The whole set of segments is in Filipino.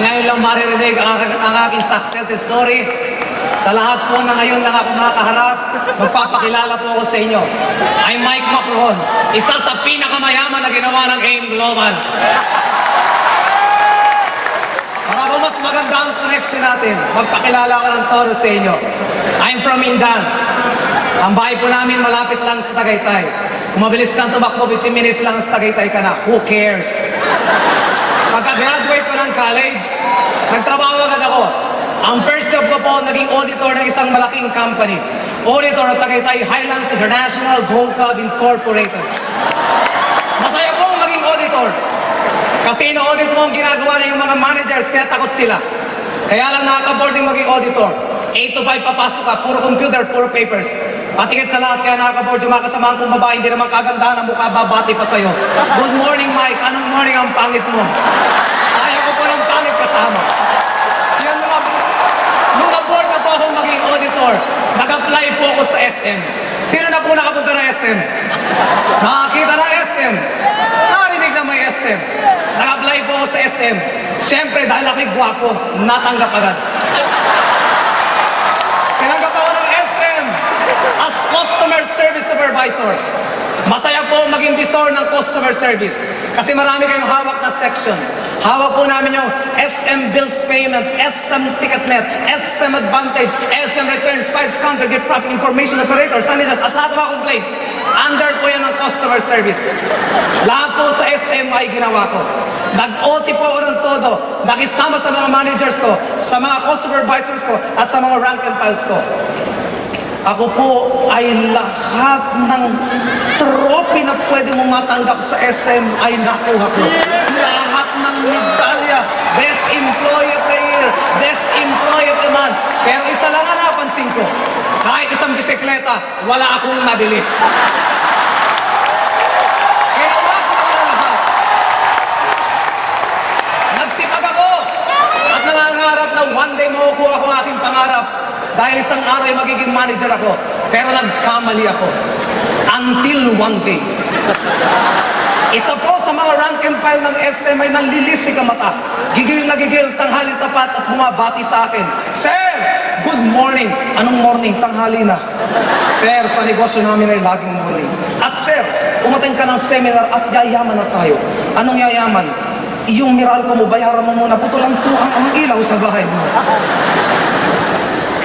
ngayon lang maririnig ang aking success story. Sa lahat po na ngayon lang ako makakaharap, magpapakilala po ako sa inyo. I'm Mike Macron, isa sa pinakamayaman na ginawa ng AIM Global. Para po mas maganda ang connection natin, magpakilala ko ng todo sa inyo. I'm from Indan. Ang bahay po namin malapit lang sa Tagaytay. Kung mabilis kang tumakbo, 15 minutes lang sa Tagaytay ka na. Who cares? Pagka-graduate ko ng college, nagtrabaho agad ako. Ang first job ko po, naging auditor ng isang malaking company. Auditor ng Tagaytay Highlands International Gold Club Incorporated. Masaya po maging auditor. Kasi ino-audit mo ang ginagawa na yung mga managers, kaya takot sila. Kaya lang nakaka-boarding maging auditor. 8 to 5 papasok ka, puro computer, puro papers. Patikit sa lahat, kaya nakaka-board yung mga kasamahan kong babae, hindi naman kagandahan ang mukha, babati pa sa'yo. Good morning, Mike. Anong morning ang pangit mo? Ayaw ko po ng pangit kasama. Yan mga, nung na-board na po akong maging auditor, nag-apply po ako sa SM. Sino na po nakapunta ng SM? Nakakita ng SM. Narinig na may SM. Nag-apply po ako sa SM. Siyempre, dahil ako'y gwapo, natanggap agad. Tinanggap ako ng SM as Customer Service Supervisor. Masaya po maging visor ng customer service kasi marami kayong hawak na section. Hawak po namin yung SM Bills Payment, SM TicketNet, SM Advantage, SM Returns, Files Counter, Get Profit Information Operator, Sanitas, at lahat ng mga complaints. Under po yan ng customer service. Lahat po sa SM ay ginawa ko. Nag-OT po ako ng todo, nakisama sa mga managers ko, sa mga customer supervisors ko, at sa mga rank and files ko. Ako po ay lahat ng trophy na pwede mo matanggap sa SM ay nakuha ko. Lahat ng medalya, Best Employee of the Year, Best Employee of the Month. Pero isa lang ang napansin ko, kahit isang bisikleta, wala akong nabili. Ginawa ko naman lahat. Nagsipag ako at nangangarap na one day makukuha ko ang aking pangarap. Dahil isang araw ay magiging manager ako. Pero nagkamali ako. Until one day. Isa po sa mga rank and file ng SM ay nanlilisik ang mata. Gigil na gigil, tanghaling tapat at bumabati sa akin. Sir! Good morning! Anong morning? Tanghali na. Sir, sa negosyo namin ay laging morning. At sir, umating ka ng seminar at yayaman na tayo. Anong yayaman? Yung Meralco mo, bayaran mo muna. Putulang to ang ilaw sa bahay mo.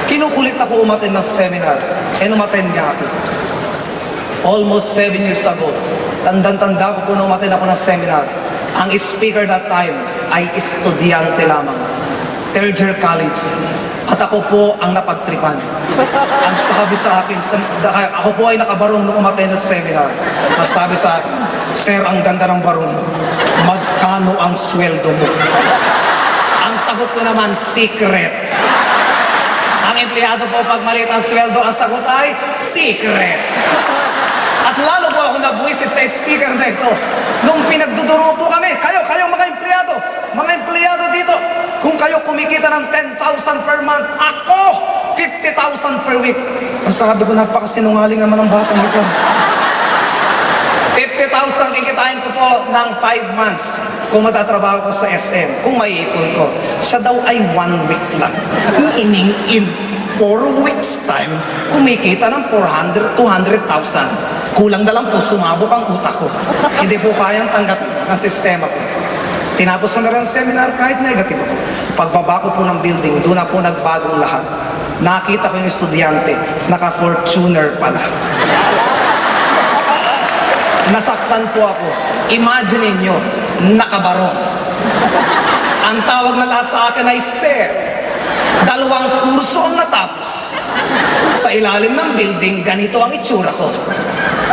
Kinukulit ako umattend ng seminar. Umattend nga ako. Almost 7 years ago, tandang-tanda ko po na umattend ako ng seminar. Ang speaker that time ay estudyante lamang. Third year college. At ako po ang napagtripan. Ang sabi sa akin, ako po ay nakabarong nung umattend ng seminar. Ang sabi sa akin, Sir, ang ganda ng barong mo. Magkano ang sweldo mo? Ang sagot ko naman, secret. Ang empleyado po, pag maliit ang sweldo, ang sagot ay secret. At lalo po ako nabuisit sa speaker na ito. Nung pinagduduro po kami, kayo mga empleyado dito, kung kayo kumikita ng 10,000 per month, ako, 50,000 per week. Ang sabi ko, napakasinungaling naman ang batang ito. 50,000 kikitain ko po ng 5 months kung magtatrabaho ko sa SM, kung maiipon ko. Siya daw ay 1 week lang. In 4 weeks time, kumikita ng 400, 200,000. Kulang na lang po, sumabog ang utak ko. Hindi po kayang tanggapin ng sistema ko. Tinapos ko na rin ang seminar kahit negative ako. Pagbaba ko po ng building, doon na po nagbagong lahat. Nakita ko yung estudyante, naka-Fortuner pala. Nasaktan po ako. Imagine niyo, nakabarong. Ang tawag na lahat sa akin ay Sir. 2 kurso ang natapos. Sa ilalim ng building, ganito ang itsura ko.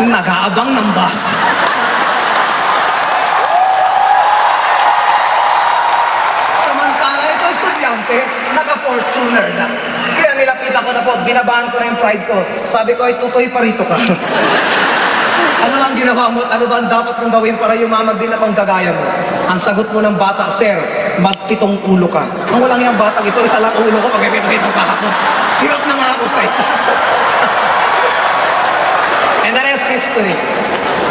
Nag-aabang ng bus. Samantala ito estudyante, naka-Fortuner na. Kaya nilapitan ko na po, binabahan ko na yung pride ko. Sabi ko, ay tutoy pa rito ka. Ano lang ginawa mo? Ano ba ang dapat kong gawin para yumamag din akong gagaya mo? Ang sagot mo ng bata, Sir, mag-7 ulo ka. Ang walang yung batang ito, 1 lang ulo ko, pag-ipit-ipit pa ako. Hirap na nga ako sa isa. And the rest history.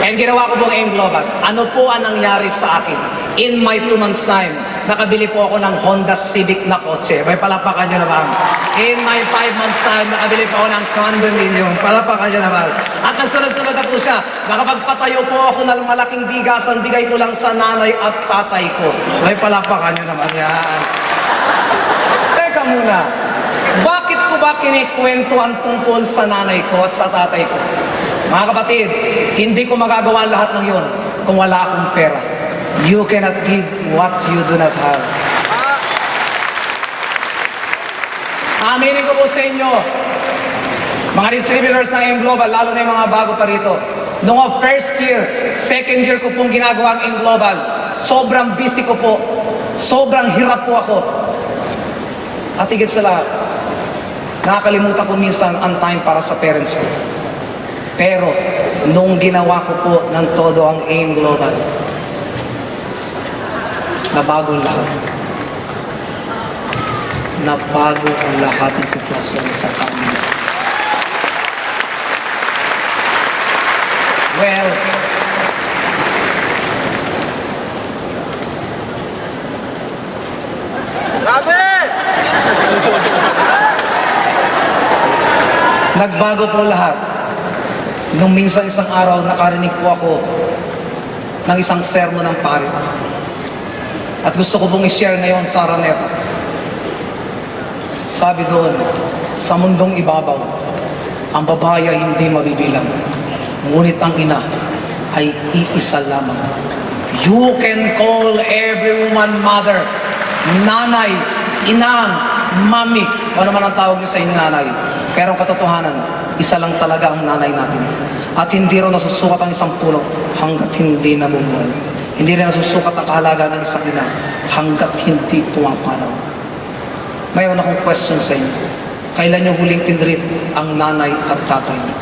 And ginawa ko pong AIM Global. Ano po ang nangyari sa akin? In my 2 months time, nakabili po ako ng Honda Civic na kotse. May palapakan nyo naman. In my 5 months time, nakabili po ako ng condominium. Palapakan nyo naman. At nagsunod-sunod na po siya. Nakapagpatayo po ako ng malaking bigasan. Bigay ko lang sa nanay at tatay ko. May palapakan nyo naman yan. Teka muna. Bakit ko ba kinikwento ang tungkol sa nanay ko at sa tatay ko? Mga kapatid, hindi ko magagawa lahat ng yon kung wala akong pera. You cannot give what you do not have. Aminin ko po sa inyo, mga distributors na M Global, lalo na yung mga bago pa rito. Noong first year, second year ko pong ginagawa ang M Global, sobrang busy ko po, sobrang hirap po ako. At higit sa lahat, nakakalimutan ko minsan ang time para sa parents ko. Pero, nung ginawa ko po ng todo ang AIM Global, nabago lahat. Nabago ang lahat ng sitwasyon sa family. Well, nagbago po lahat. Nung minsan isang araw, nakarinig po ako ng isang sermon ng pare. At gusto ko pong i-share ngayon sa Araneta. Sabi doon, sa mundong ibabaw, ang babae ay hindi mabibilang. Ngunit ang ina ay iisa lamang. You can call every woman mother, nanay, inang, mami. Ano naman ang tawag niyo sa inyong nanay? Pero ang katotohanan, isa lang talaga ang nanay natin. At hindi rin nasusukat ang isang puno hanggat hindi namumuhay. Hindi rin nasusukat ang kahalaga ng isang ina hanggat hindi pumapanaw. Mayroon akong question sa inyo. Kailan niyo huling tinreat ang nanay at tatay niyo?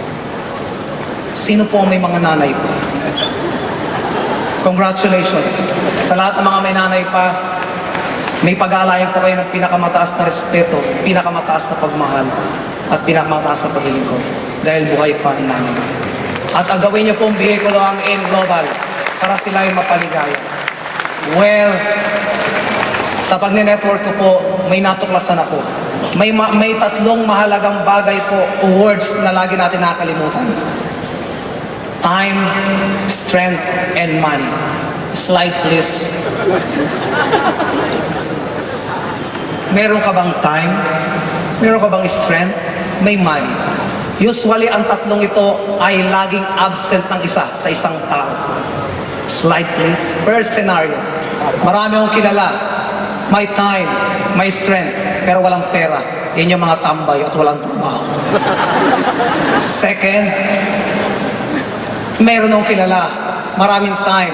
Sino po ang may mga nanay pa? Congratulations. Sa lahat ng mga may nanay pa, may pag-aalayan po kayo ng pinakamataas na respeto, pinakamataas na pagmahal, at pinakamataas na paglilingkod. Dahil buhay pa ang nanay. At ang gawin niyo pong bihikulo ang AIM Global para sila ay mapaligaya. Well, sa pagne-network ko po, may natuklasan ako. May tatlong mahalagang bagay po o words na lagi natin nakakalimutan. Time, strength, and money. Slide please. Meron ka bang time? Meron ka bang strength? May money. Usually, ang tatlong ito ay laging absent ng isa sa isang tao. Slide please. First scenario. Marami akong kilala. May time, may strength, pero walang pera. Yan yung mga tambay at walang trabaho. Second, meron akong kilala. Maraming time,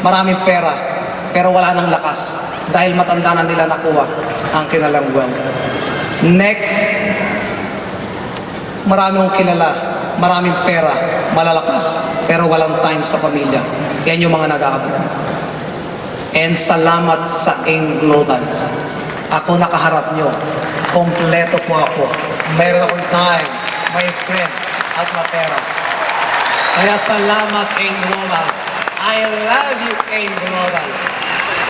maraming pera, pero wala nang lakas. Dahil matanda na nila nakuha ang kanilang wealth. Next, marami akong kilala, maraming pera, malalakas, pero walang time sa pamilya. Yan yung mga nag-aabot. And salamat sa AIM Global. Ako nakaharap nyo. Kompleto po ako. Mayroon akong time, may strength, at mapera. Kaya salamat AIM Global. I love you AIM Global.